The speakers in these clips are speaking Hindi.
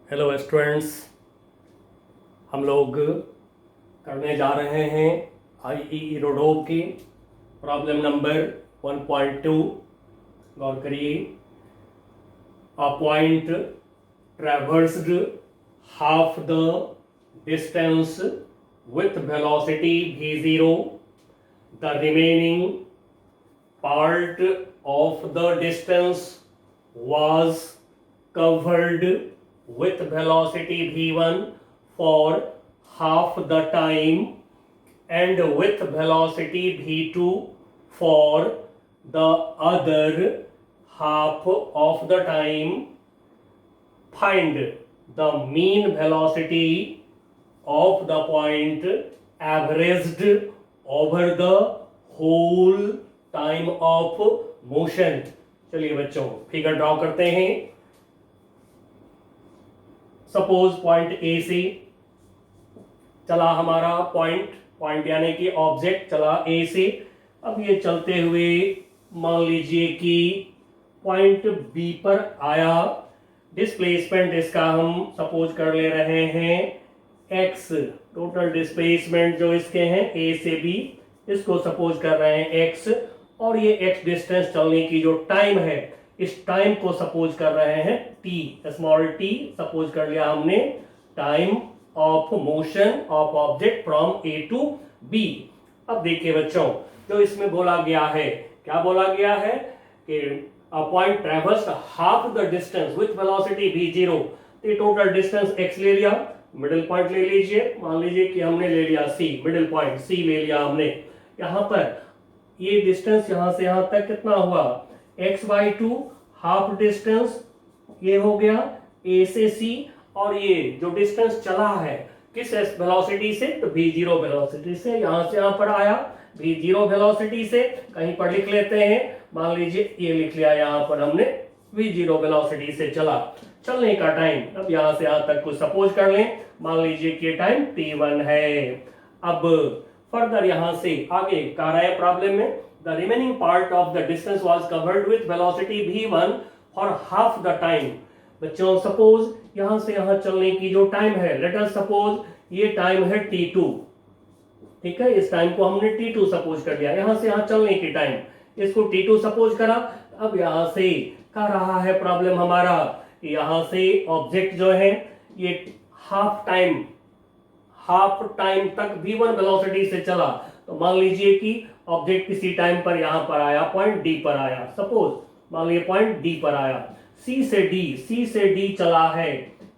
हेलो स्टूडेंट्स, हम लोग करने जा रहे हैं I.E.Irodov की प्रॉब्लम नंबर 1.2। गौर करिए। A point traversed half the distance with velocity v0, the remaining part of the distance was covered with velocity v1 for half the time and with velocity v2 for the other half of the time. Find the mean velocity of the point averaged over the whole time of motion। चलिए बच्चों, फिगर ड्रॉ करते हैं। सपोज पॉइंट ए से चला हमारा पॉइंट यानी कि ऑब्जेक्ट चला ए से। अब ये चलते हुए मान लीजिए कि पॉइंट बी पर आया। डिस्प्लेसमेंट इसका हम सपोज कर ले रहे हैं x। टोटल डिस्प्लेसमेंट जो इसके हैं a से b, इसको सपोज कर रहे हैं x। और ये x डिस्टेंस चलने की जो टाइम है, इस टाइम को सपोज कर रहे हैं t, स्मॉल t सपोज कर लिया हमने। Time of motion of object from a to b। अब देखिए बच्चों, जो इसमें बोला गया है, क्या बोला गया है कि a point traversed half the distance with velocity v0। तो टोटल डिस्टेंस x ले लिया, मिडिल पॉइंट ले लीजिए। मान लीजिए कि हमने ले लिया c, मिडिल पॉइंट c ले लिया हमने। यहां पर ये डिस्टेंस यहां से यहां तक कितना हुआ, x/2 हाफ डिस्टेंस ये हो गया a से c। और ये जो डिस्टेंस चला है किस वेलोसिटी से, तो v0 वेलोसिटी से। यहां से यहां पर आया v0 वेलोसिटी से, कहीं पर लिख लेते हैं। मान लीजिए ये लिख लिया यहां पर हमने, v0 वेलोसिटी से चला। चलने का टाइम अब यहां से यहां तक कुछ सपोज कर लें। मान लीजिए कि टाइम t1 है। अब फर्दर यहां से आगे कह रहा है प्रॉब्लम में, the remaining part of the distance was covered with velocity v1 for half the time. बच्चों सपोज यहां से यहां चलने की जो टाइम है, लेट अस सपोज ये टाइम है t2। ठीक है, इस टाइम को हमने t2 सपोज कर लिया। यहां से यहां चलने की टाइम, इसको t2 सपोज करा। अब यहां से कह रहा है प्रॉब्लम हमारा, यहां से ऑब्जेक्ट जो है ये हाफ टाइम तक v1 वेलोसिटी से चला। तो मान लीजिए कि ऑब्जेक्ट किसी टाइम पर यहां पर आया, पॉइंट डी पर आया। सपोज मान लीजिए पॉइंट डी पर आया। सी से डी चला है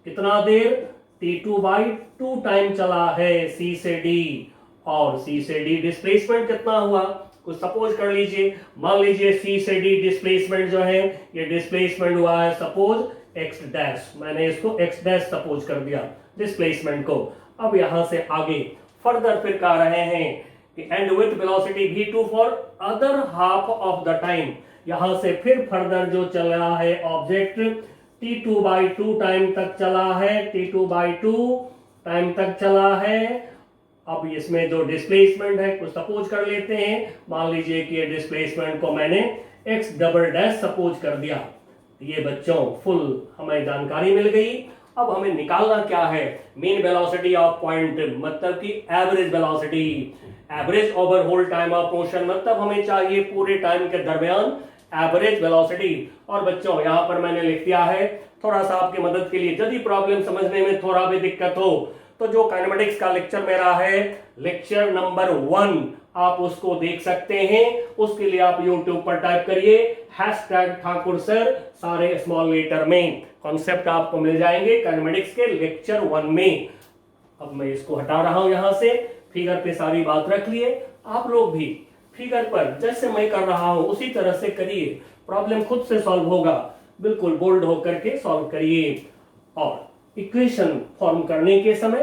कितना देर, t2/2 टाइम चला है सी से डी। और सी से डी डिस्प्लेसमेंट कितना हुआ, कुछ सपोज कर लीजिए। मान लीजिए सी से डी डिस्प्लेसमेंट जो है, ये डिस्प्लेसमेंट हुआ है सपोज x डैश। मैंने इसको x डैश सपोज कर दिया डिस्प्लेसमेंट को। अब यहां से आगे फर्दर फिर कह रहे हैं कि and with velocity v2 for other half of the time. यहां से फिर फर्दर जो चल रहा है ऑब्जेक्ट t2/2 टाइम तक चला है, t2/2 टाइम तक चला है। अब इसमें जो डिस्प्लेसमेंट है कुछ सपोज कर लेते हैं। मान लीजिए कि ये डिस्प्लेसमेंट को मैंने x डबल डैश सपोज कर दिया। ये बच्चों फुल हमें जानकारी मिल गई। अब हमें निकालना क्या है, मीन वेलोसिटी ऑफ पॉइंट, मतलब कि average velocity, average over whole time of motion, मतलब हमें चाहिए पूरे टाइम के दरमियान एवरेज वेलोसिटी। और बच्चों यहां पर मैंने लिख दिया है थोड़ा सा आपकी मदद के लिए, यदि प्रॉब्लम समझने में थोड़ा भी दिक्कत हो तो जो काइनेमेटिक्स का लेक्चर मेरा है, लेक्चर नंबर 1, आप उसको देख सकते हैं। उसके लिए आप YouTube पर टाइप करिए #ठाकुर सर, सारे स्मॉल लेटर में। कॉन्सेप्ट आपको मिल जाएंगे काइनेमेटिक्स के लेक्चर 1 में। अब मैं इसको हटा रहा हूं यहां से। फिगर पे सारी बात रख लिए। आप लोग भी फिगर पर जैसे मैं कर रहा हूं उसी तरह से करिए, प्रॉब्लम खुद से सॉल्व होगा। बिल्कुल बोल्ड होकर के सॉल्व करिए। और इक्वेशन फॉर्म करने के समय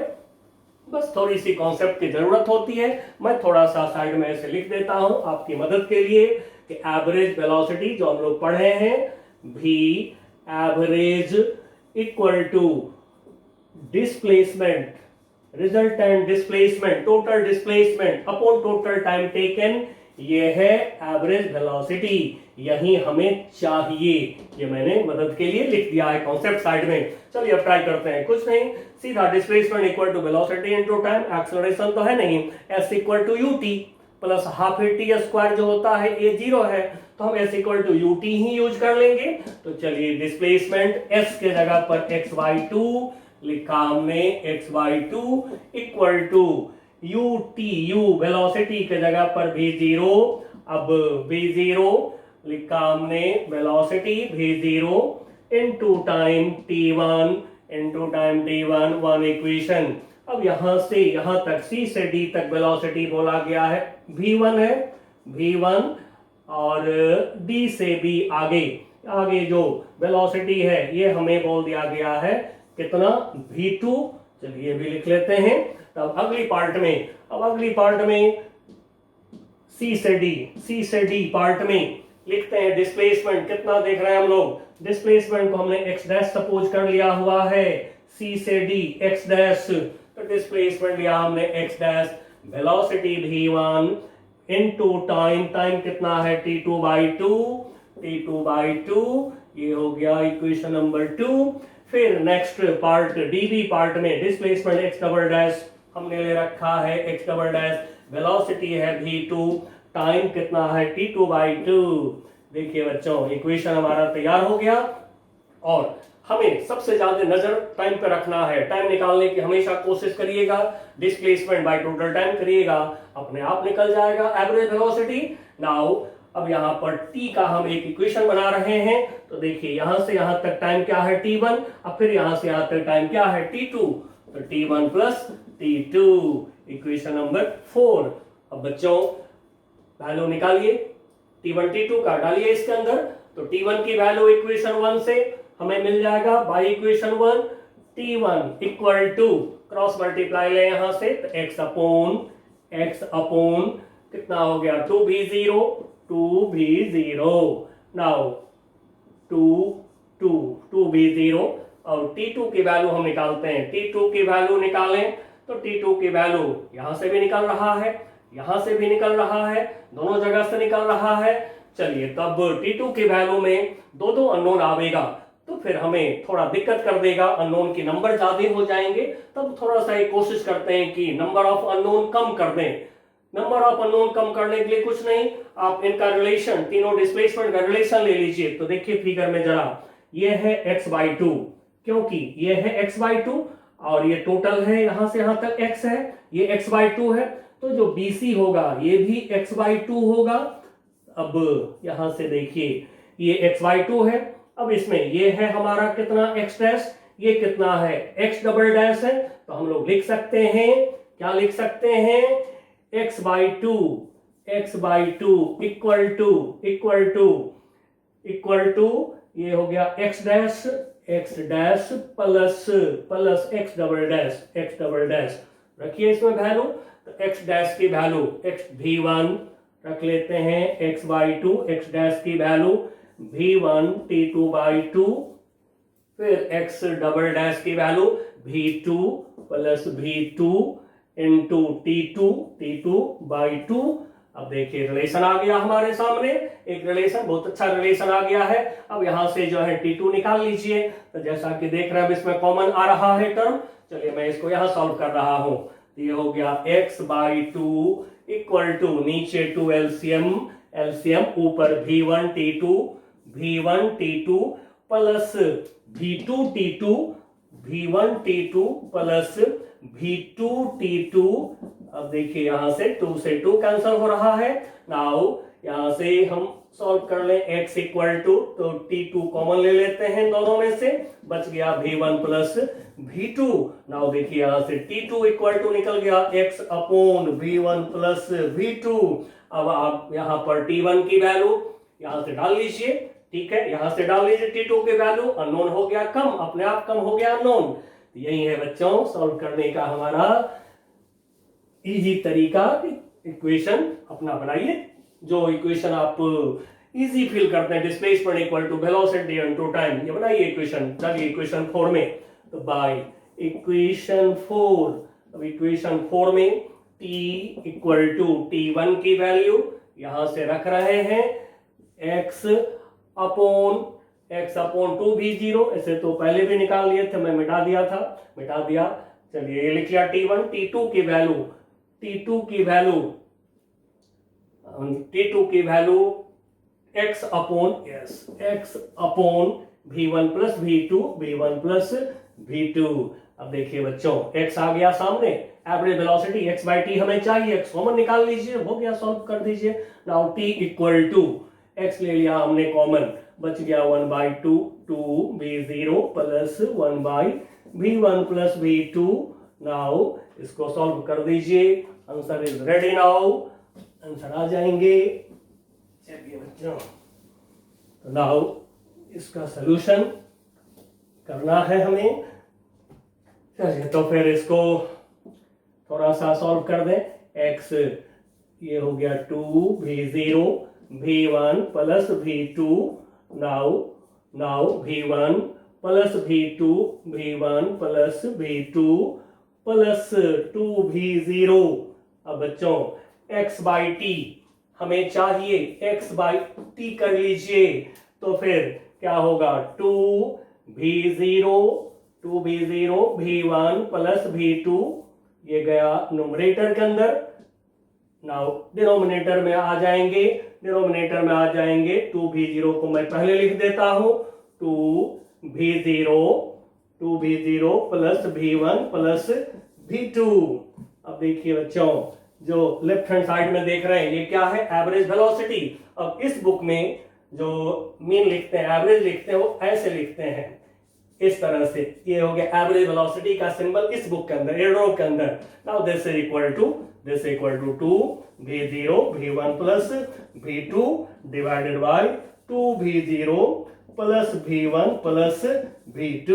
बस थोड़ी सी कॉन्सेप्ट की जरूरत होती है। मैं थोड़ा सा साइड में ऐसे लिख देता हूं आपकी मदद के लिए कि एवरेज वेलोसिटी जो हम लोग पढ़े हैं, v average equal to displacement, resultant displacement, total displacement upon total time taken, ये है एवरेज वेलोसिटी। यही हमें चाहिए। ये मैंने मदद के लिए लिख दिया है कॉन्सेप्ट साइड में। चलिए अब ट्राई करते हैं। कुछ नहीं, सीधा displacement equal to velocity into time, acceleration तो है नहीं, s equal to ut plus half a t square जो होता है ये 0 है, तो हम s इक्वल टू ut ही यूज कर लेंगे। तो चलिए डिस्प्लेसमेंट s के जगह पर x/2 लिखा हमने, x/2 equal to ut, u velocity के जगह पर v0, अब v0 लिखा हमने velocity v0 into time t1 into time t1, one equation. अब यहां से यहां तक c से d तक वेलोसिटी बोला गया है v1 है, v1, और d से b आगे जो वेलोसिटी है ये हमें बोल दिया गया है कितना, v2। चलिए भी लिख लेते हैं। तब अगली पार्ट में C से D पार्ट में लिखते हैं डिस्प्लेसमेंट कितना देख रहे हैं हम लोग। डिस्प्लेसमेंट को हमने x डैश सपोज कर लिया हुआ है, C से D x डैश, तो डिस्प्लेसमेंट लिया हमने x dash, velocity v1 into time कितना है t2/2, ये हो गया इक्वेशन नंबर 2। फिर नेक्स्ट पार्ट db पार्ट में डिस्प्लेसमेंट x डबल डैश हमने ले रखा है, x डबल डैश, वेलोसिटी है v2, टाइम कितना है t2/2। देखिए बच्चों इक्वेशन हमारा तैयार हो गया, और हमें सबसे ज्यादा नजर टाइम पे रखना है। टाइम निकालने की हमेशा कोशिश करिएगा, डिस्प्लेसमेंट बाय टोटल टाइम करिएगा, अपने आप निकल जाएगा एवरेज वेलोसिटी। नाउ अब यहाँ पर t का हम एक इक्वेशन बना रहे हैं, तो देखिए यहां से यहां तक टाइम क्या है t1, अब फिर यहां से यहां तक टाइम क्या है t2, तो t1 plus t2, equation number 4। अब बच्चों वैल्यू निकालिए, t1 t2 का डालिए इसके अंदर, तो t1 की वैल्यू इक्वेशन 1 से हमें मिल जाएगा by equation 1, t1 equal to cross multiply ले यहां से, तो x अपॉन कितना हो गया 2v0, नाउ 2v0, और t2 की वैल्यू हम निकालते हैं। t2 की वैल्यू निकालें तो t2 की वैल्यू यहां से भी निकल रहा है, यहां से भी निकल रहा है, दोनों जगह से निकल रहा है। चलिए तब t2 की वैल्यू में दो अननोन आवेगा, तो फिर हमें थोड़ा दिक्कत कर देगा, अननोन के नंबर ज्यादा हो जाएंगे। तब थोड़ा सा कोशिश करते हैं कि नंबर ऑफ अननोन कम कर दें। नंबर ऑफ अननोन कम करने के लिए कुछ नहीं, आप इनका रिलेशन, तीनों डिस्प्लेसमेंट का रिलेशन ले लीजिए। तो देखिए फिगर में जरा, ये है x/2, क्योंकि ये है x/2 और ये टोटल है यहां से यहां तक x है, ये x/2 है, तो जो BC होगा ये भी x/2 होगा। अब यहां से देखिए ये x/2 है, अब इसमें ये है हमारा कितना x डैश, ये कितना है x डबल डैश है, तो हम लोग लिख सकते हैं, क्या लिख सकते हैं, x/2 इक्वल टू ये हो गया x dash plus x double dash, रखिए इसमें वैल्यू, तो x डैश की वैल्यू x v1 रख लेते हैं, x/2 x डैश की वैल्यू v1 t2/2, फिर x डबल डैश की value v2 plus v2 into t2/2। अब देखिए रिलेशन आ गया हमारे सामने, एक रिलेशन, बहुत अच्छा रिलेशन आ गया है। अब यहां से जो है t2 निकाल लीजिए, तो जैसा कि देख रहे हैं इसमें कॉमन आ रहा है टर्म। चलिए मैं इसको यहां सॉल्व कर रहा हूं, तो ये हो गया x/2 इक्वल टू नीचे 2 एलसीएम ऊपर v1 t2 plus v1 t2 plus v2 t2। अब देखिए यहां से 2 से 2 कैंसिल हो रहा है। नाउ यहां से हम सॉल्व कर लें, x इक्वल टू, तो t2 कॉमन ले लेते हैं दोनों में से, बच गया v1 प्लस v2। नाउ देखिए यहां से t2 इक्वल टू निकल गया x upon v1 plus v2। अब आप यहां पर t1 की वैल्यू यहां से डाल लीजिए, ठीक है, यहां से डाल लीजिए t2 की वैल्यू, अननोन हो गया कम, अपने आप कम हो गया अननोन। यही है बच्चों सॉल्व करने का हमारा इजी तरीका। इक्वेशन अपना बनाइए, जो इक्वेशन आप इजी फील करते हैं, displacement equal to velocity into time, ये बनाइए इक्वेशन। चलिए इक्वेशन 4 में, तो बाय इक्वेशन 4, अब इक्वेशन 4 में t इक्वल टू t1 की वैल्यू यहां से रख रहे हैं, x अपॉन 2v0, ऐसे तो पहले भी निकाल लिए थे, मैं मिटा दिया। चलिए ये लिख लिया T1। T2 की value x upon v1 plus v2। अब देखिए बच्चों, x आ गया सामने, average velocity x by T हमें चाहिए, x कॉमन निकाल लीजिए, हो गया, सॉल्व कर दीजिए। Now t equal to x ले लिया हमने कॉमन, बच गया 1/2 2v0 plus 1/v1 plus v2। Now इसको सॉल्व कर दीजिए, answer is ready. Now answer आ जाएंगे। चलिए बच्चों, तो नाउ इसका सलूशन करना है हमें। चलिए तो फिर इसको थोड़ा सा सॉल्व कर दें। x ये हो गया 2v0 v1 plus v2। Now v1 plus v1 plus v2 plus 2v0। अब बच्चों x बाई टी हमें चाहिए, x बाई टी कर लीजिए, तो फिर क्या होगा 2v0 v1 प्लस v2, ये गया न्यूमरेटर के अंदर। नाउ डिनोमिनेटर में आ जाएंगे 2v0 को मैं पहले लिख देता हूं, 2v0 plus v1 plus v2। अब देखिए बच्चों, जो लेफ्ट हैंड साइड में देख रहे हैं ये क्या है, एवरेज वेलोसिटी। अब इस बुक में जो मीन लिखते हैं, एवरेज लिखते हैं, वो ऐसे लिखते हैं, इस तरह से। ये हो गया एवरेज वेलोसिटी का सिंबल इस बुक के अंदर, इरोडोव के अंदर। Now this is equal to 2v0 v1 plus v2 divided by 2v0 plus v1 plus v2।